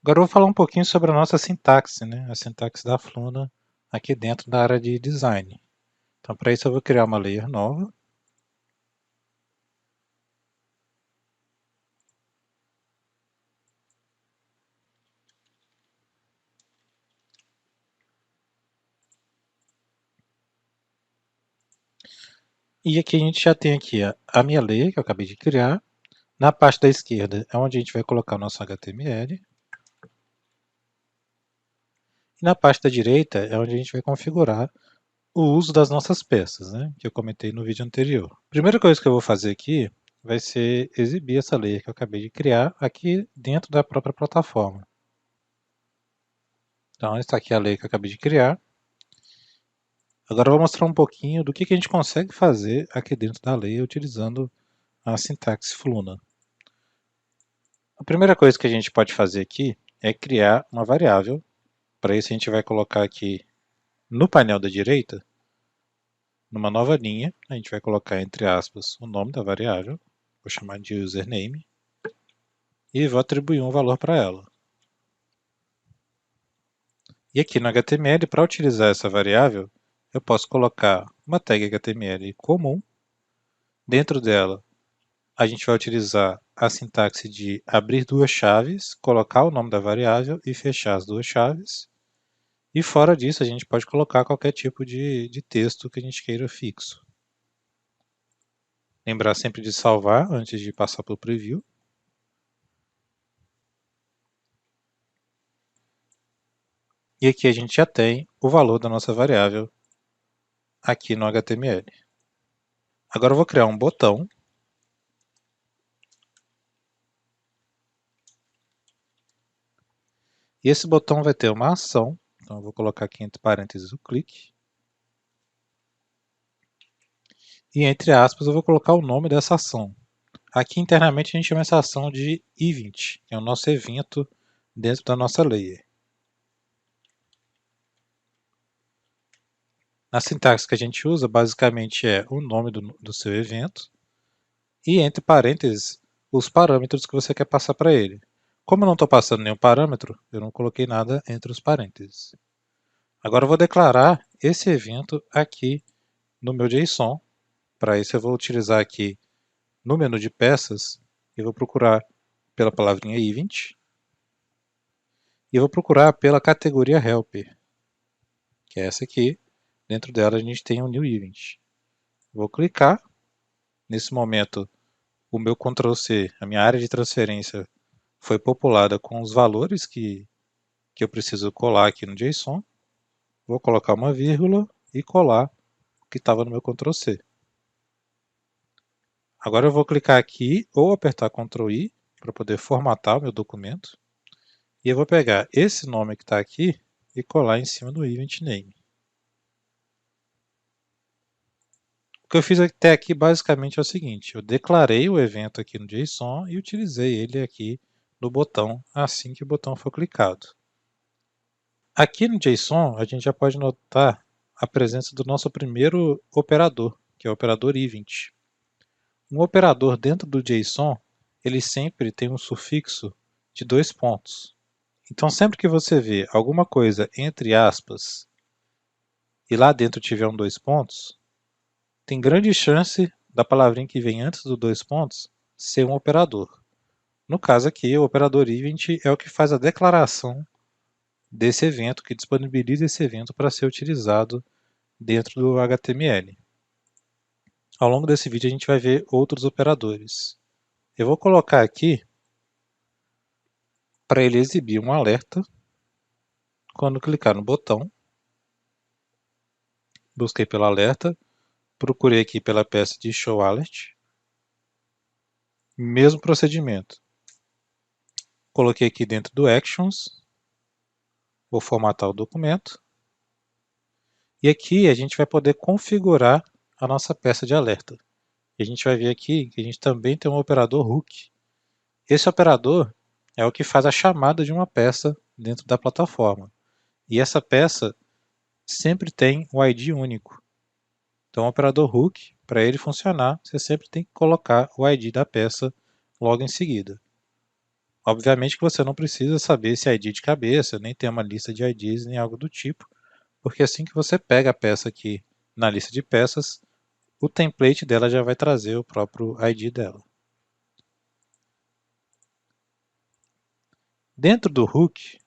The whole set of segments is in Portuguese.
Agora eu vou falar um pouquinho sobre a nossa sintaxe, né? A sintaxe da Fluna aqui dentro da área de design. Então, para isso eu vou criar uma layer nova. E aqui a gente já tem aqui a minha layer que eu acabei de criar. Na parte da esquerda é onde a gente vai colocar o nosso HTML. E na parte da direita é onde a gente vai configurar o uso das nossas peças, né? Que eu comentei no vídeo anterior. A primeira coisa que eu vou fazer aqui vai ser exibir essa layer que eu acabei de criar aqui dentro da própria plataforma. Então, está aqui a layer que eu acabei de criar. Agora eu vou mostrar um pouquinho do que a gente consegue fazer aqui dentro da layer utilizando a sintaxe Fluna. A primeira coisa que a gente pode fazer aqui é criar uma variável. Para isso a gente vai colocar aqui no painel da direita, numa nova linha, a gente vai colocar entre aspas o nome da variável, vou chamar de username, e vou atribuir um valor para ela. E aqui no HTML, para utilizar essa variável, eu posso colocar uma tag HTML comum. Dentro dela, a gente vai utilizar a sintaxe de abrir duas chaves, colocar o nome da variável e fechar as duas chaves. E fora disso, a gente pode colocar qualquer tipo de texto que a gente queira fixo. Lembrar sempre de salvar antes de passar para o preview. E aqui a gente já tem o valor da nossa variável aqui no HTML. Agora eu vou criar um botão. E esse botão vai ter uma ação. Então eu vou colocar aqui entre parênteses o clique. E entre aspas eu vou colocar o nome dessa ação. Aqui internamente a gente chama essa ação de event, que é o nosso evento dentro da nossa layer. A sintaxe que a gente usa basicamente é o nome do seu evento e entre parênteses os parâmetros que você quer passar para ele. Como eu não estou passando nenhum parâmetro, eu não coloquei nada entre os parênteses. Agora eu vou declarar esse evento aqui no meu JSON. Para isso eu vou utilizar aqui no menu de peças e vou procurar pela palavrinha event e vou procurar pela categoria helper, que é essa aqui. Dentro dela a gente tem um new event. Vou clicar. Nesse momento o meu Ctrl+C, a minha área de transferência, foi populada com os valores que eu preciso colar aqui no JSON. Vou colocar uma vírgula e colar o que estava no meu Ctrl+C. Agora eu vou clicar aqui ou apertar Ctrl+I para poder formatar o meu documento. E eu vou pegar esse nome que está aqui e colar em cima do event name. O que eu fiz até aqui basicamente é o seguinte: eu declarei o evento aqui no JSON e utilizei ele aqui no botão assim que o botão for clicado. Aqui no JSON a gente já pode notar a presença do nosso primeiro operador, que é o operador event. Um operador dentro do JSON, ele sempre tem um sufixo de 2 pontos. Então sempre que você vê alguma coisa entre aspas e lá dentro tiver um 2 pontos, tem grande chance da palavrinha que vem antes do 2 pontos ser um operador. No caso aqui, o operador event é o que faz a declaração desse evento, que disponibiliza esse evento para ser utilizado dentro do HTML. Ao longo desse vídeo a gente vai ver outros operadores. Eu vou colocar aqui para ele exibir um alerta quando clicar no botão. Busquei pelo alerta, procurei aqui pela peça de Show Alert. Mesmo procedimento. Coloquei aqui dentro do Actions. Vou formatar o documento. E aqui a gente vai poder configurar a nossa peça de alerta. E a gente vai ver aqui que a gente também tem um operador hook. Esse operador é o que faz a chamada de uma peça dentro da plataforma. E essa peça sempre tem um ID único. Então o operador hook, para ele funcionar, você sempre tem que colocar o ID da peça logo em seguida. Obviamente que você não precisa saber esse ID de cabeça, nem ter uma lista de IDs, nem algo do tipo, porque assim que você pega a peça aqui na lista de peças, o template dela já vai trazer o próprio ID dela. Dentro do hook,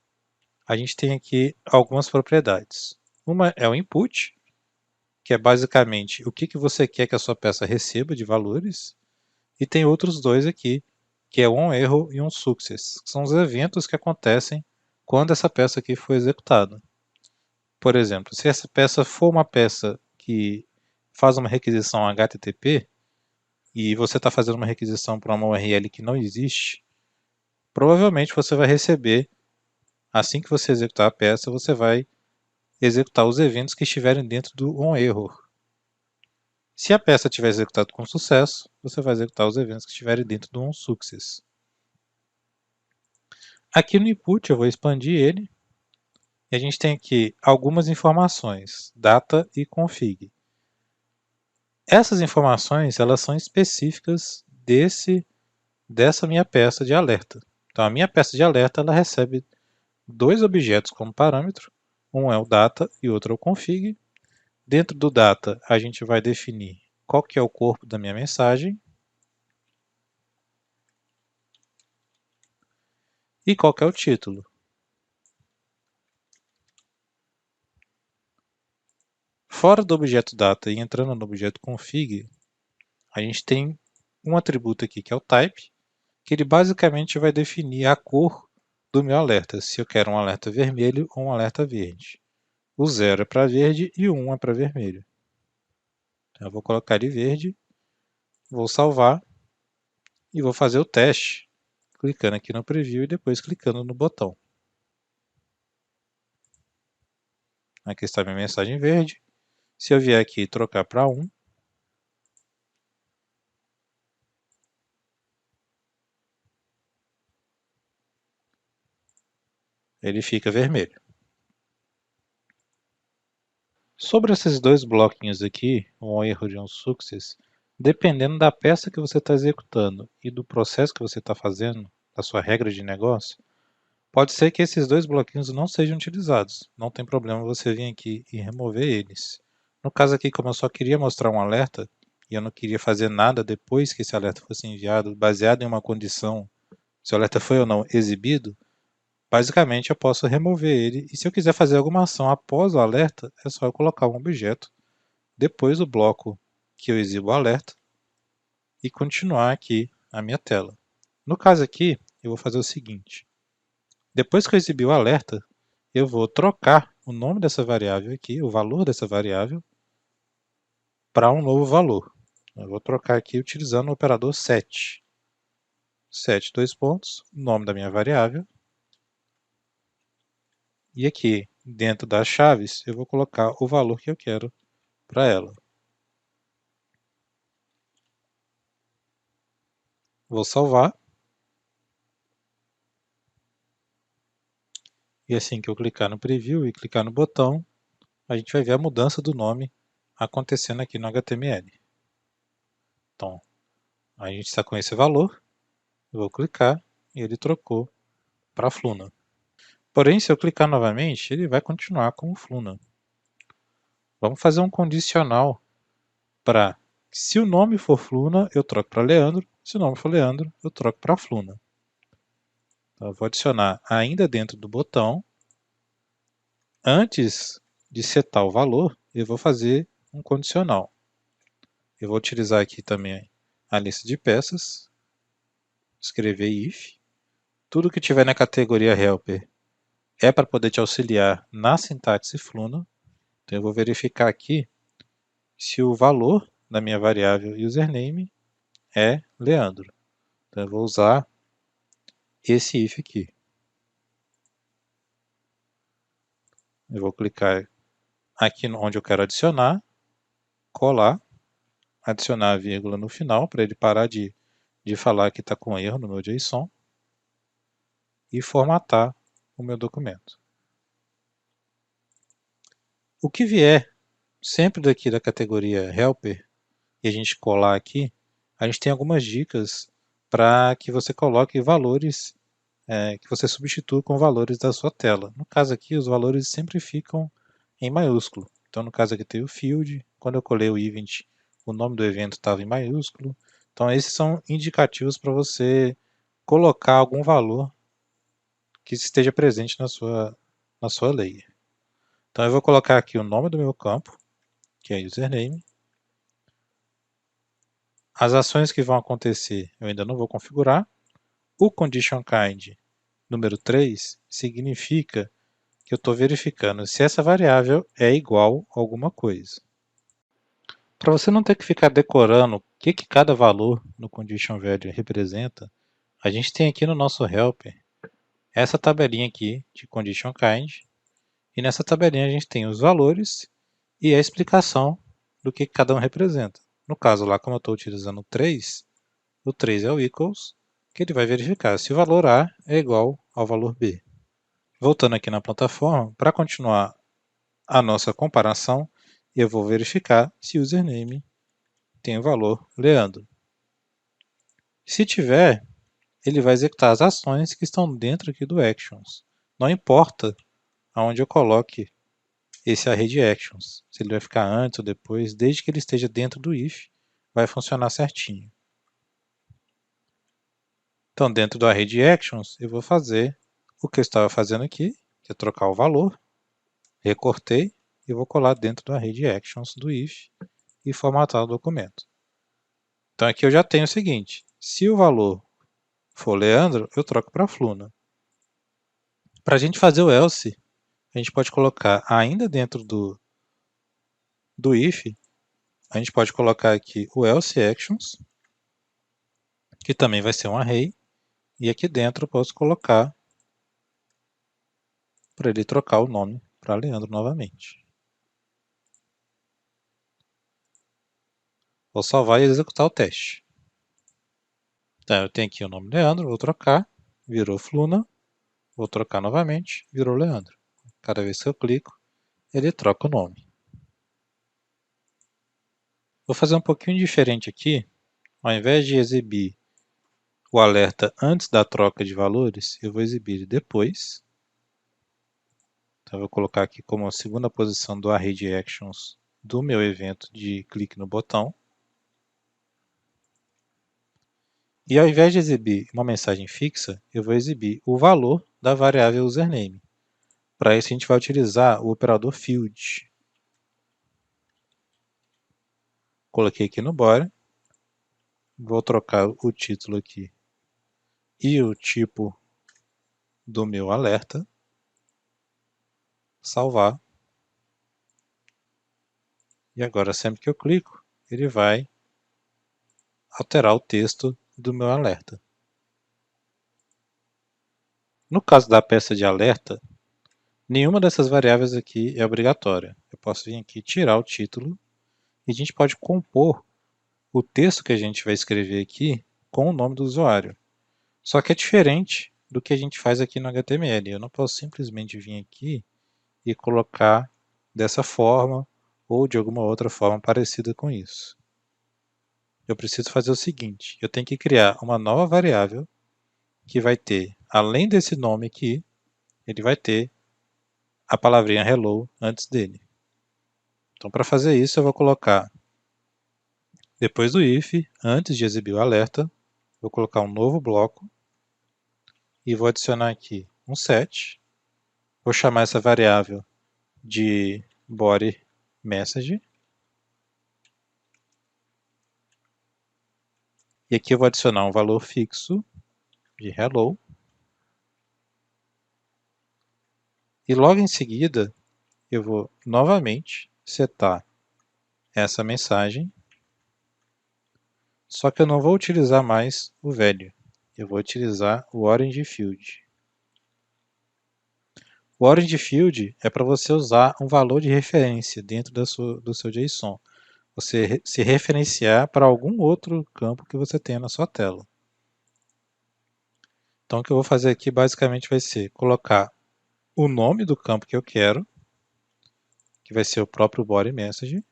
a gente tem aqui algumas propriedades. Uma é o input, que é basicamente o que você quer que a sua peça receba de valores, e tem outros dois aqui, que é um erro e um success, que são os eventos que acontecem quando essa peça aqui foi executada. Por exemplo, se essa peça for uma peça que faz uma requisição HTTP, e você está fazendo uma requisição para uma URL que não existe, provavelmente você vai receber, assim que você executar a peça, você vai executar os eventos que estiverem dentro do onError. Se a peça tiver executado com sucesso, você vai executar os eventos que estiverem dentro do onSuccess. Aqui no input eu vou expandir ele, e a gente tem aqui algumas informações, data e config. Essas informações elas são específicas dessa minha peça de alerta. Então a minha peça de alerta ela recebe dois objetos como parâmetro, um é o data e outro é o config. Dentro do data a gente vai definir qual que é o corpo da minha mensagem e qual que é o título. Fora do objeto data e entrando no objeto config, a gente tem um atributo aqui que é o type, que ele basicamente vai definir a cor do meu alerta, se eu quero um alerta vermelho ou um alerta verde. O 0 é para verde e o 1 é para vermelho. Então, eu vou colocar ele verde, vou salvar e vou fazer o teste, clicando aqui no preview e depois clicando no botão. Aqui está minha mensagem verde. Se eu vier aqui e trocar para 1, ele fica vermelho. Sobre esses dois bloquinhos aqui, um erro e um success, dependendo da peça que você está executando e do processo que você está fazendo, da sua regra de negócio, pode ser que esses dois bloquinhos não sejam utilizados. Não tem problema você vir aqui e remover eles. No caso aqui, como eu só queria mostrar um alerta, e eu não queria fazer nada depois que esse alerta fosse enviado, baseado em uma condição, se o alerta foi ou não exibido, basicamente eu posso remover ele, e se eu quiser fazer alguma ação após o alerta, é só eu colocar um objeto depois do bloco que eu exibo o alerta e continuar aqui a minha tela. No caso aqui, eu vou fazer o seguinte. Depois que eu exibir o alerta, eu vou trocar o nome dessa variável aqui, o valor dessa variável, para um novo valor. Eu vou trocar aqui utilizando o operador set. Set, dois pontos, nome da minha variável. E aqui, dentro das chaves, eu vou colocar o valor que eu quero para ela. Vou salvar. E assim que eu clicar no preview e clicar no botão, a gente vai ver a mudança do nome acontecendo aqui no HTML. Então, a gente está com esse valor, eu vou clicar e ele trocou para Fluna. Porém, se eu clicar novamente, ele vai continuar como Fluna. Vamos fazer um condicional para, se o nome for Fluna, eu troco para Leandro, se o nome for Leandro, eu troco para Fluna. Então, eu vou adicionar ainda dentro do botão, antes de setar o valor, eu vou fazer um condicional. Eu vou utilizar aqui também a lista de peças, escrever if. Tudo que tiver na categoria helper é para poder te auxiliar na sintaxe Fluna. Então eu vou verificar aqui se o valor da minha variável username é Leandro. Então eu vou usar esse if aqui. Eu vou clicar aqui onde eu quero adicionar, colar, adicionar a vírgula no final para ele parar de falar que está com erro no meu JSON e formatar o meu documento. O que vier sempre daqui da categoria helper e a gente colar aqui, a gente tem algumas dicas para que você coloque valores que você substitua com valores da sua tela. No caso aqui, os valores sempre ficam em maiúsculo. Então, no caso aqui tem o field, quando eu colei o event, o nome do evento estava em maiúsculo. Então, esses são indicativos para você colocar algum valor que esteja presente na sua layer. Então, eu vou colocar aqui o nome do meu campo, que é username. As ações que vão acontecer eu ainda não vou configurar. O condition kind número 3 significa que eu estou verificando se essa variável é igual a alguma coisa. Para você não ter que ficar decorando o que cada valor no condition value representa, a gente tem aqui no nosso helper essa tabelinha aqui de condition kind, e nessa tabelinha a gente tem os valores e a explicação do que cada um representa. No caso lá, como eu estou utilizando o 3 é o equals, que ele vai verificar se o valor A é igual ao valor B. Voltando aqui na plataforma, para continuar a nossa comparação, eu vou verificar se o username tem o valor Leandro. Se tiver, ele vai executar as ações que estão dentro aqui do actions. Não importa aonde eu coloque esse array de actions, se ele vai ficar antes ou depois, desde que ele esteja dentro do if, vai funcionar certinho. Então, dentro do array de actions, eu vou fazer o que eu estava fazendo aqui, que é trocar o valor, recortei e vou colar dentro do array de actions do if e formatar o documento. Então aqui eu já tenho o seguinte, se o valor for Leandro, eu troco para Fluna. Para a gente fazer o else, a gente pode colocar ainda dentro do if, a gente pode colocar aqui o else actions, que também vai ser um array, e aqui dentro eu posso colocar para ele trocar o nome para Leandro novamente. Vou salvar e executar o teste. Então eu tenho aqui o nome Leandro, vou trocar, virou Fluna, vou trocar novamente, virou Leandro. Cada vez que eu clico, ele troca o nome. Vou fazer um pouquinho diferente aqui. Ao invés de exibir o alerta antes da troca de valores, eu vou exibir depois. Então, eu vou colocar aqui como a segunda posição do array de actions do meu evento de clique no botão. E ao invés de exibir uma mensagem fixa, eu vou exibir o valor da variável username. Para isso, a gente vai utilizar o operador field. Coloquei aqui no body. Vou trocar o título aqui e o tipo do meu alerta. Salvar. E agora, sempre que eu clico, ele vai alterar o texto do meu alerta. No caso da peça de alerta, nenhuma dessas variáveis aqui é obrigatória. Eu posso vir aqui tirar o título e a gente pode compor o texto que a gente vai escrever aqui com o nome do usuário. Só que é diferente do que a gente faz aqui no HTML. Eu não posso simplesmente vir aqui e colocar dessa forma ou de alguma outra forma parecida com isso. Eu preciso fazer o seguinte, eu tenho que criar uma nova variável que vai ter, além desse nome aqui, ele vai ter a palavrinha hello antes dele. Então, para fazer isso, eu vou colocar, depois do if, antes de exibir o alerta, vou colocar um novo bloco e vou adicionar aqui um set. Vou chamar essa variável de body message. E aqui eu vou adicionar um valor fixo de hello. E logo em seguida, eu vou novamente setar essa mensagem, só que eu não vou utilizar mais o velho, eu vou utilizar o orange field. O orange field é para você usar um valor de referência dentro do seu JSON, você se referenciar para algum outro campo que você tenha na sua tela. Então o que eu vou fazer aqui basicamente vai ser colocar o nome do campo que eu quero, que vai ser o próprio body message,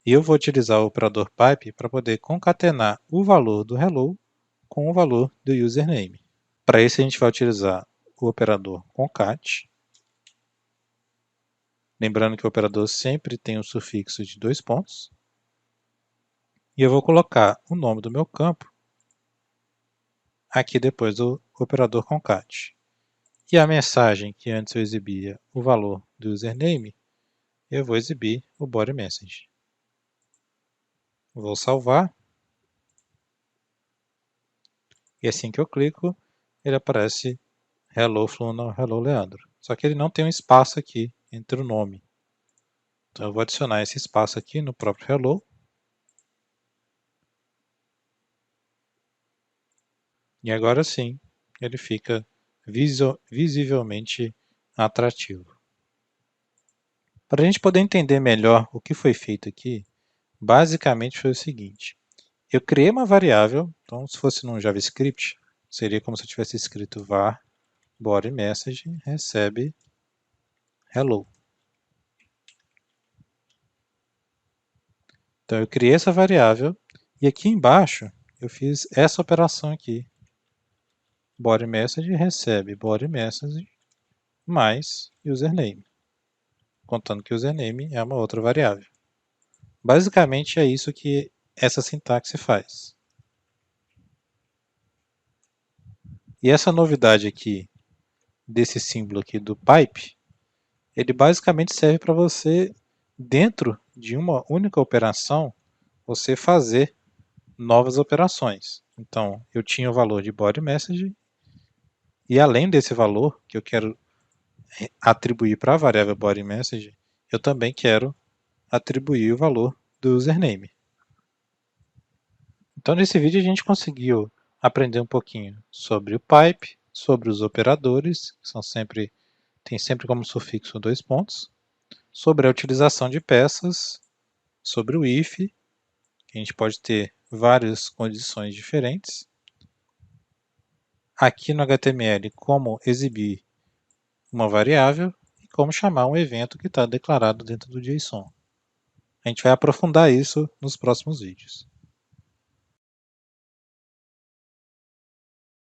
e eu vou utilizar o operador pipe para poder concatenar o valor do hello com o valor do username. Para isso a gente vai utilizar o operador concat. Lembrando que o operador sempre tem um sufixo de 2 pontos. E eu vou colocar o nome do meu campo aqui depois do operador concat. E a mensagem que antes eu exibia o valor do username, eu vou exibir o body message. Vou salvar. E assim que eu clico, ele aparece Hello Fluna, Hello Leandro. Só que ele não tem um espaço aqui entre o nome. Então eu vou adicionar esse espaço aqui no próprio Hello. E agora sim, ele fica visivelmente atrativo. Para a gente poder entender melhor o que foi feito aqui, basicamente foi o seguinte. Eu criei uma variável, então se fosse num JavaScript, seria como se eu tivesse escrito var body message recebe hello. Então eu criei essa variável e aqui embaixo eu fiz essa operação aqui. Body message recebe body message mais username, contando que username é uma outra variável. Basicamente é isso que essa sintaxe faz. E essa novidade aqui, desse símbolo aqui do pipe, ele basicamente serve para você, dentro de uma única operação, você fazer novas operações. Então, eu tinha o valor de body message, e além desse valor que eu quero atribuir para a variável body message, eu também quero atribuir o valor do username. Então, nesse vídeo a gente conseguiu aprender um pouquinho sobre o pipe, sobre os operadores, que tem sempre como sufixo 2 pontos, sobre a utilização de peças, sobre o if, que a gente pode ter várias condições diferentes. Aqui no HTML, como exibir uma variável e como chamar um evento que está declarado dentro do JSON. A gente vai aprofundar isso nos próximos vídeos.